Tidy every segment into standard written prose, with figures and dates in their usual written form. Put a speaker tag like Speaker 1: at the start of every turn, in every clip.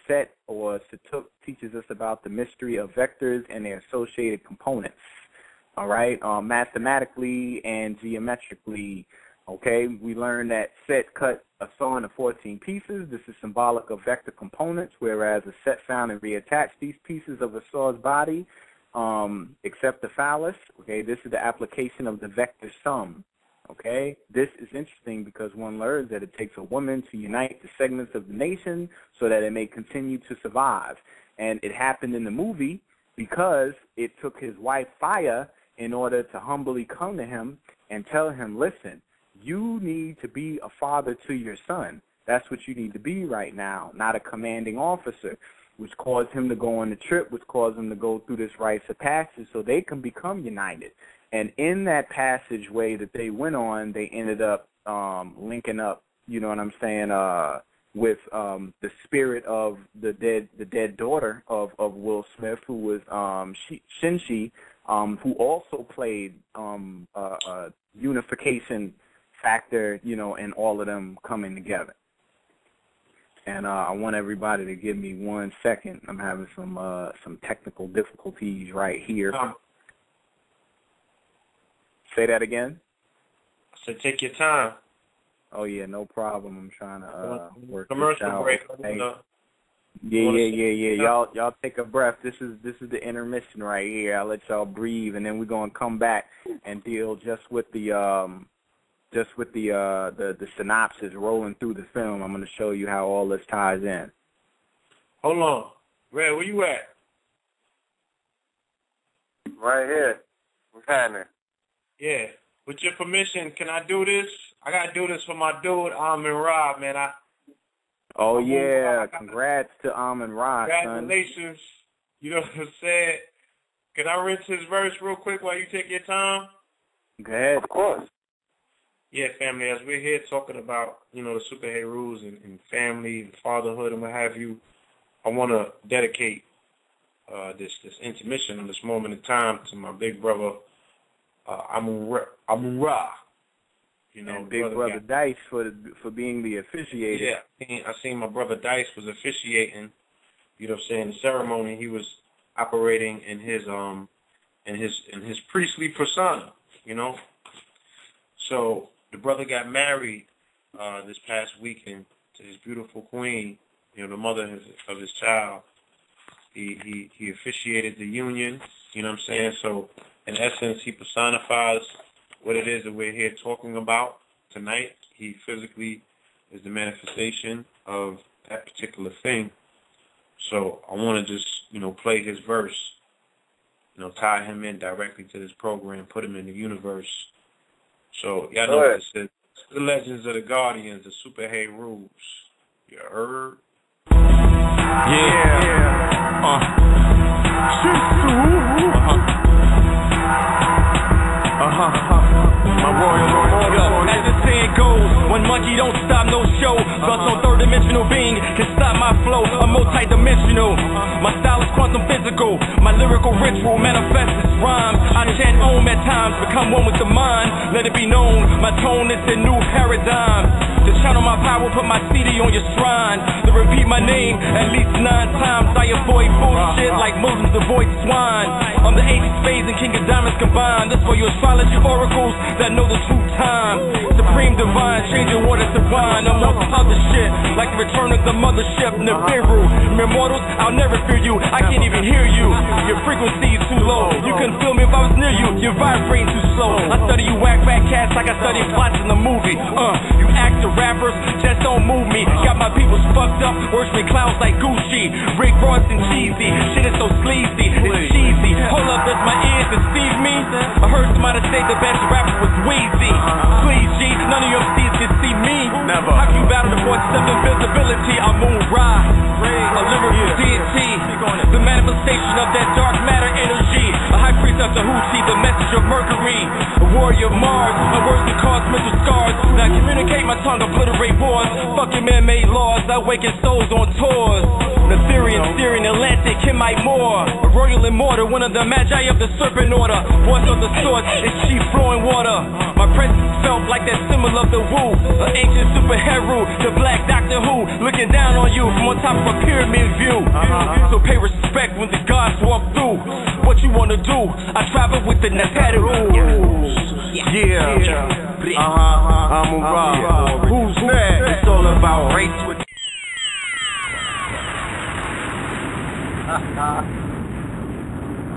Speaker 1: Set or Satuk teaches us about the mystery of vectors and their associated components. All right, mathematically and geometrically. Okay, we learned that Set cut a saw into 14 pieces. This is symbolic of vector components, whereas a Set found and reattached these pieces of a saw's body, except the phallus. Okay, this is the application of the vector sum. Okay, this is interesting because one learns that it takes a woman to unite the segments of the nation so that it may continue to survive. And it happened in the movie because it took his wife Faya in order to humbly come to him and tell him, listen, you need to be a father to your son. That's what you need to be right now, not a commanding officer, which caused him to go on the trip, which caused him to go through this rites of passage so they can become united. And in that passageway that they went on, they ended up linking up, you know what I'm saying, with the spirit of the dead daughter of Will Smith, who was Shinshi, who also played a unification factor, you know, in all of them coming together. And I want everybody to give me 1 second. I'm having some technical difficulties right here. Say that again?
Speaker 2: I said take your time.
Speaker 1: Oh, yeah, no problem. I'm trying to work
Speaker 2: commercial
Speaker 1: this out.
Speaker 2: break.
Speaker 1: Hey. Yeah. Y'all take a breath. This is the intermission right here. I'll let y'all breathe, and then we're gonna come back and deal just with the synopsis rolling through the film. I'm gonna show you how all this ties in.
Speaker 2: Hold on, Red, where you at?
Speaker 3: Right here. What's happening?
Speaker 2: Yeah. With your permission, can I do this? I gotta do this for my dude, Amin Ra, man.
Speaker 1: Oh yeah, congrats to Amin Ra,
Speaker 2: congratulations.
Speaker 1: Son.
Speaker 2: You know what I'm saying? Can I rinse his verse real quick while you take your time?
Speaker 1: Go ahead.
Speaker 3: Of course.
Speaker 2: Yeah, family, as we're here talking about, you know, the superhero rules and family and fatherhood and what have you, I want to dedicate this intermission and this moment in time to my big brother, Amin Ra. You know,
Speaker 1: and big brother Dice for being the officiator.
Speaker 2: Yeah, I seen my brother Dice was officiating. You know what I'm saying? The ceremony, he was operating in his priestly persona. You know, so the brother got married this past weekend to his beautiful queen. You know, the mother of his child. He officiated the union. You know what I'm saying? So in essence, he personifies what it is that we're here talking about tonight. He physically is the manifestation of that particular thing. So I want to just, you know, play his verse, you know, tie him in directly to this program, put him in the universe. So y'all know what this is. The Legends of the Guardians, the superhero rules. You heard?
Speaker 4: My royal memorial. As the saying goes, one monkey don't stop no show. Thus no third-dimensional being can stop my flow. I'm multi-dimensional. My style is quantum physical. My lyrical ritual manifests its rhymes. I chant Om at times, become one with the mind. Let it be known, my tone is the new paradigm. To channel my power, put my CD on your shrine. To repeat my name at least 9 times. I avoid bullshit like Muslims avoid swine. I'm the ancient spades and king of diamonds combined. This for your astrology oracles that know the true time. Supreme divine, change your water to wine. I'm on some other shit, like the return of the mothership, Nibiru. Mere mortals, I'll never fear you. I can't even hear you. Your frequency is too low. You couldn't feel me if I was near you. You're vibrating too slow. I study you whack fat cats like I study plots in the movie. You actor rappers just don't move me. Got my people fucked up, worshiping clowns like Gucci. Rick Ross and cheesy. Shit is so sleazy. It's cheesy. Hold up, does my ears deceive me? I heard somebody say the best rapper was Weezy. Please, G, none of your MCs can see me. Never. How can you battle the voice of invisibility? I'm Moon Ra, a lyrical deity, the manifestation of that dark matter energy. A high priest of Tahuti, the message of Mercury. A warrior of Mars, my words can cause mental scars. Now communicate my tongue, obliterate wars. Fucking man-made laws, I awaken souls on tours. Ethereum, steering Atlantic, Kim Moore. A royal immortal, one of the magi of the serpent order. Voice of the source, its chief flowing water. My presence felt like that symbol of the woo. An ancient superhero, the black Doctor Who. Looking down on you from on top of a pyramid So pay respect when the gods walk through. What you wanna do? I travel with the Decoded. Yeah. I'm a rock. Who's next? It's all about race with.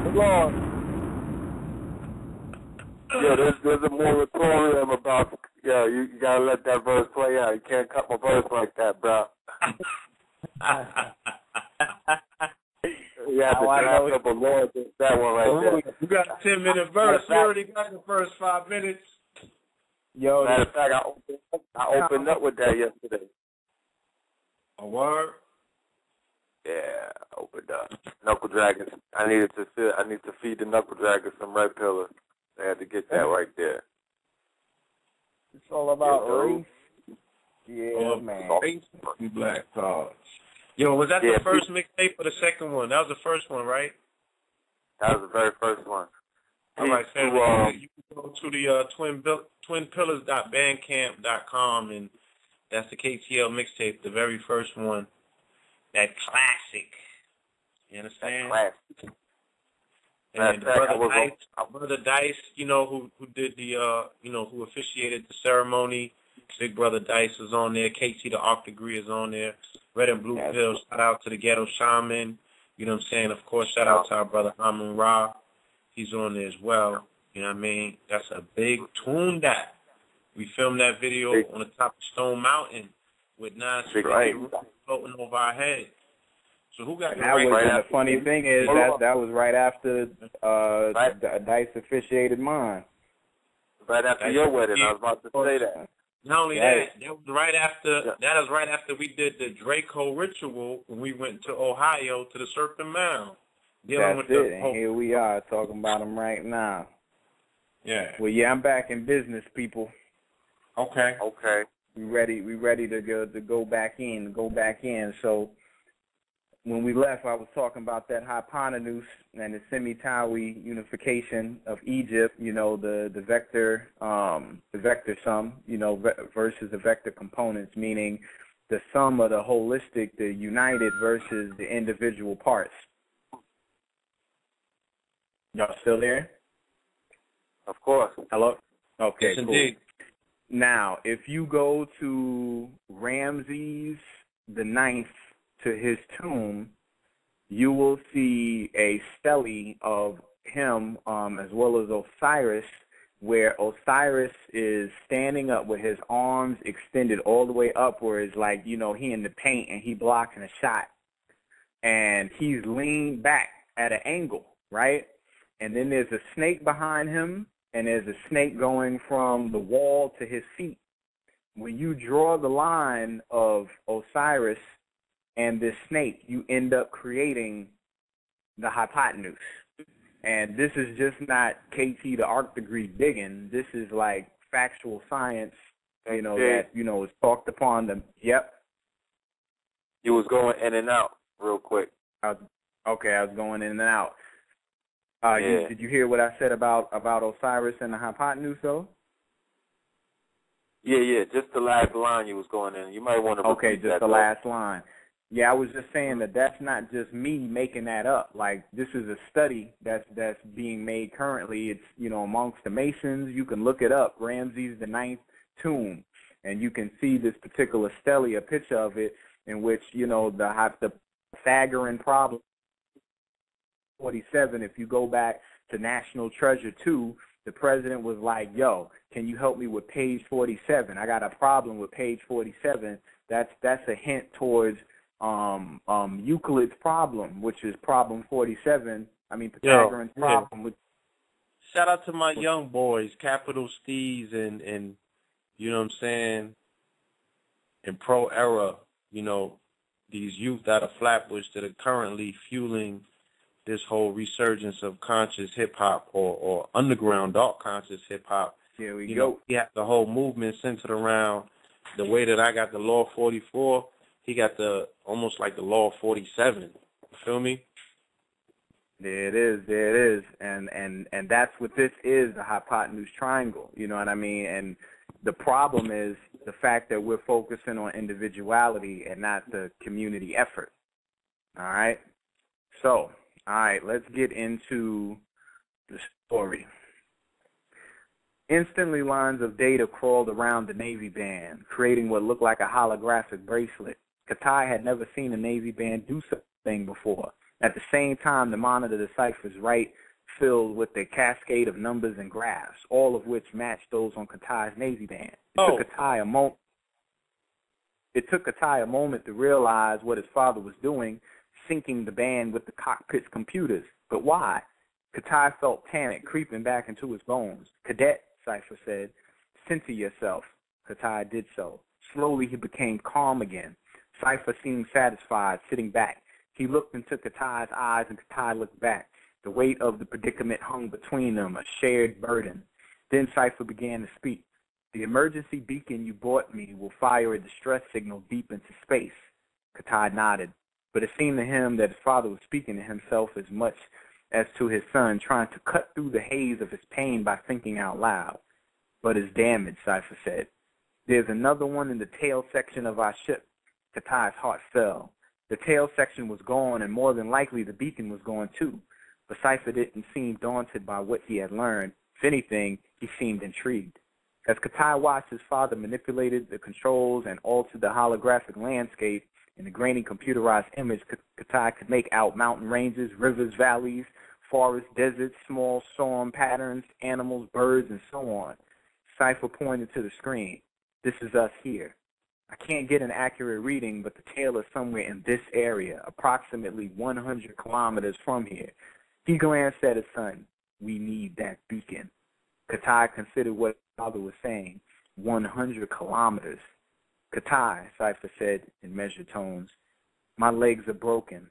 Speaker 3: Come on. Yo, there's a moratorium about, you gotta let that verse play out. You can't cut my verse like that, bro. You have to draft up a law against that one right there.
Speaker 2: You got a 10-minute verse. You already got the first 5 minutes.
Speaker 1: Yo,
Speaker 3: matter of fact, I opened up with that yesterday.
Speaker 2: A word?
Speaker 3: Yeah, I opened up. Knuckle Dragons. I need to feed the Knuckle Dragons some red pillars. I had to get that right there.
Speaker 1: it's all about race. Yeah, man.
Speaker 2: You black cards. Yo, was that the first mixtape or the second one? That was the first one, right?
Speaker 3: That was the very first one.
Speaker 2: All right, so you can go to the twinpillars.bandcamp.com, and that's the KTL mixtape, the very first one. That classic. You understand?
Speaker 3: Classic.
Speaker 2: And brother Dice, who did the, who officiated the ceremony. Big Brother Dice is on there. KT the Arc Degree is on there. Red and Blue Pill, shout out to the Ghetto Shaman. You know what I'm saying? Of course, shout out to our brother Amun Ra. He's on there as well. You know what I mean? That's a big tune that. We filmed that video on the top of Stone Mountain with 9 floating over our heads. So who got the
Speaker 1: the funny thing is that was right after Dice officiated mine.
Speaker 3: Right after your wedding, I was about to say that.
Speaker 2: Not only that was right after we did the Draco ritual when we went to Ohio to the Serpent Mound.
Speaker 1: That's it, and here we are talking about them right now.
Speaker 2: Yeah.
Speaker 1: Well, I'm back in business, people.
Speaker 2: Okay.
Speaker 1: We ready to go back in. So when we left, I was talking about that hypotenuse and the Semitawi unification of Egypt, the vector sum, versus the vector components, meaning the sum of the holistic, the united versus the individual parts. Y'all still there?
Speaker 3: Of course.
Speaker 1: Hello? Okay,
Speaker 2: yes,
Speaker 1: cool.
Speaker 2: Indeed.
Speaker 1: Now, if you go to Ramses the Ninth, to his tomb, you will see a stele of him as well as Osiris, where Osiris is standing up with his arms extended all the way upwards, like, he in the paint and he blocking a shot. And he's leaned back at an angle, right? And then there's a snake behind him, and there's a snake going from the wall to his feet. When you draw the line of Osiris and this snake, you end up creating the hypotenuse. And this is just not KT the Arc Degree digging. This is like factual science, that, is talked upon. Yep.
Speaker 3: You was going in and out real quick.
Speaker 1: I was going in and out. Did you hear what I said about Osiris and the hypotenuse, though?
Speaker 3: Yeah, just the last line you was going in. You might want to repeat
Speaker 1: just the last line. Yeah, I was just saying that's not just me making that up. Like, this is a study that's being made currently. It's, amongst the Masons. You can look it up, Ramses the Ninth tomb, and you can see this particular stele, a picture of it, in which, the Pythagorean problem, 47, if you go back to National Treasure 2, the president was like, yo, can you help me with page 47? I got a problem with page 47. That's a hint towards Euclid's problem, which is problem 47. Pythagorean's problem.
Speaker 2: Shout out to my young boys, Capital Steez and you know what I'm saying, in Pro Era, these youth out of Flatbush that are currently fueling this whole resurgence of conscious hip-hop or underground dark conscious hip-hop.
Speaker 1: Here we go.
Speaker 2: He had the whole movement centered around the way that I got the Law 44. He got almost like the Law 47. You feel me?
Speaker 1: There it is. And that's what this is, the hypotenuse triangle. You know what I mean? And the problem is the fact that we're focusing on individuality and not the community effort. All right. So, all right, let's get into the story. Instantly, lines of data crawled around the Navy band, creating what looked like a holographic bracelet. Katai had never seen a Navy band do something before. At the same time, the monitor decipher's right filled with a cascade of numbers and graphs, all of which matched those on Katai's Navy band. It took Katai a moment to realize what his father was doing, syncing the band with the cockpit's computers. But why? Katai felt panic creeping back into his bones. "Cadet," Cypher said, "center yourself." Katai did so. Slowly, he became calm again. Cypher seemed satisfied, sitting back. He looked into Katai's eyes, and Katai looked back. The weight of the predicament hung between them, a shared burden. Then Cypher began to speak. "The emergency beacon you brought me will fire a distress signal deep into space." Katai nodded, but it seemed to him that his father was speaking to himself as much as to his son, trying to cut through the haze of his pain by thinking out loud. "But it's damaged," Cypher said. "There's another one in the tail section of our ship." Katai's heart fell. The tail section was gone, and more than likely the beacon was gone too. But Cypher didn't seem daunted by what he had learned. If anything, he seemed intrigued. As Katai watched his father manipulated the controls and altered the holographic landscape, in the grainy computerized image, Katai could make out mountain ranges, rivers, valleys, forests, deserts, small storm patterns, animals, birds, and so on. Cypher pointed to the screen. "This is us here. I can't get an accurate reading, but the tail is somewhere in this area, approximately 100 kilometers from here." He glanced at his son. "We need that beacon." Katai considered what his father was saying. 100 kilometers. "Katai," Cypher said in measured tones, "my legs are broken,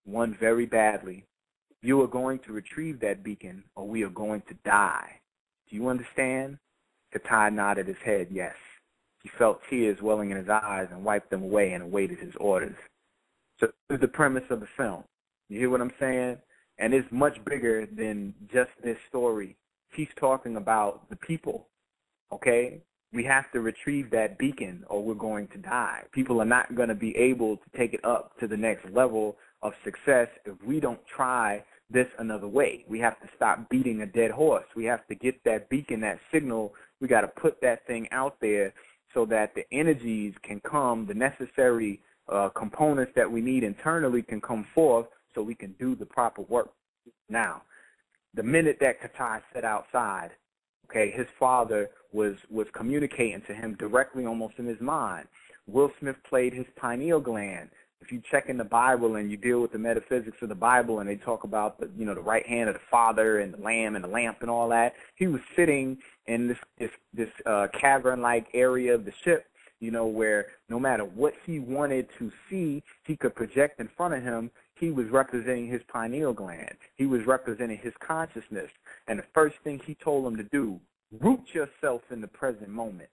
Speaker 1: one very badly. You are going to retrieve that beacon, or we are going to die. Do you understand?" Katai nodded his head, yes. He felt tears welling in his eyes and wiped them away and awaited his orders. So this is the premise of the film. You hear what I'm saying? And it's much bigger than just this story. He's talking about the people, okay? We have to retrieve that beacon or we're going to die. People are not going to be able to take it up to the next level of success if we don't try this another way. We have to stop beating a dead horse. We have to get that beacon, that signal. We got to put that thing out there so that the energies can come, the necessary components that we need internally can come forth so we can do the proper work. Now, the minute that Katai sat outside, okay, his father was communicating to him directly almost in his mind. Will Smith played his pineal gland. If you check in the Bible and you deal with the metaphysics of the Bible and they talk about the, the right hand of the Father and the Lamb and the lamp and all that, he was sitting in this cavern-like area of the ship, where no matter what he wanted to see, he could project in front of him. He was representing his pineal gland. He was representing his consciousness. And the first thing he told him to do, root yourself in the present moment,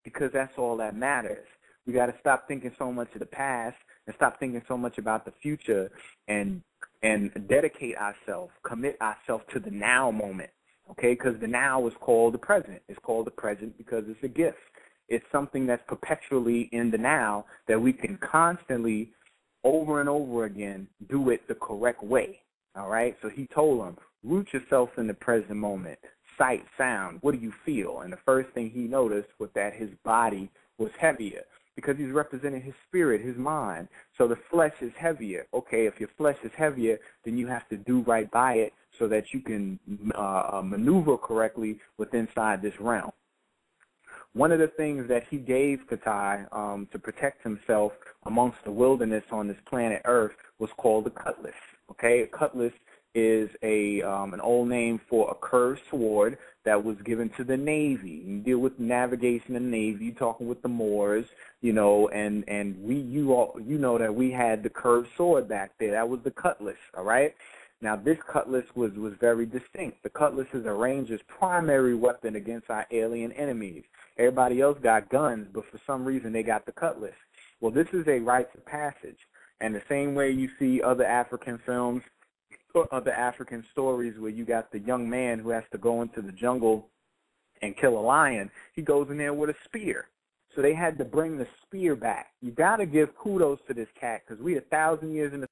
Speaker 1: because that's all that matters. We got to stop thinking so much of the past and stop thinking so much about the future and dedicate ourselves, commit ourselves to the now moment, okay? Because the now is called the present. It's called the present because it's a gift. It's something that's perpetually in the now that we can constantly, over and over again, do it the correct way, all right? So he told him, root yourself in the present moment. Sight, sound, what do you feel? And the first thing he noticed was that his body was heavier because he's representing his spirit, his mind. So the flesh is heavier. Okay, if your flesh is heavier, then you have to do right by it so that you can maneuver correctly within inside this realm. One of the things that he gave Katai to protect himself amongst the wilderness on this planet Earth was called a cutlass. Okay, a cutlass is an old name for a curved sword that was given to the Navy. You deal with navigation in the Navy, you're talking with the Moors, and you know that we had the curved sword back there. That was the cutlass, all right? Now, this cutlass was very distinct. The cutlass is a ranger's primary weapon against our alien enemies. Everybody else got guns, but for some reason they got the cutlass. Well, this is a rites of passage. And the same way you see other African films or other African stories where you got the young man who has to go into the jungle and kill a lion, he goes in there with a spear. So they had to bring the spear back. You got to give kudos to this cat because we 1,000 years in the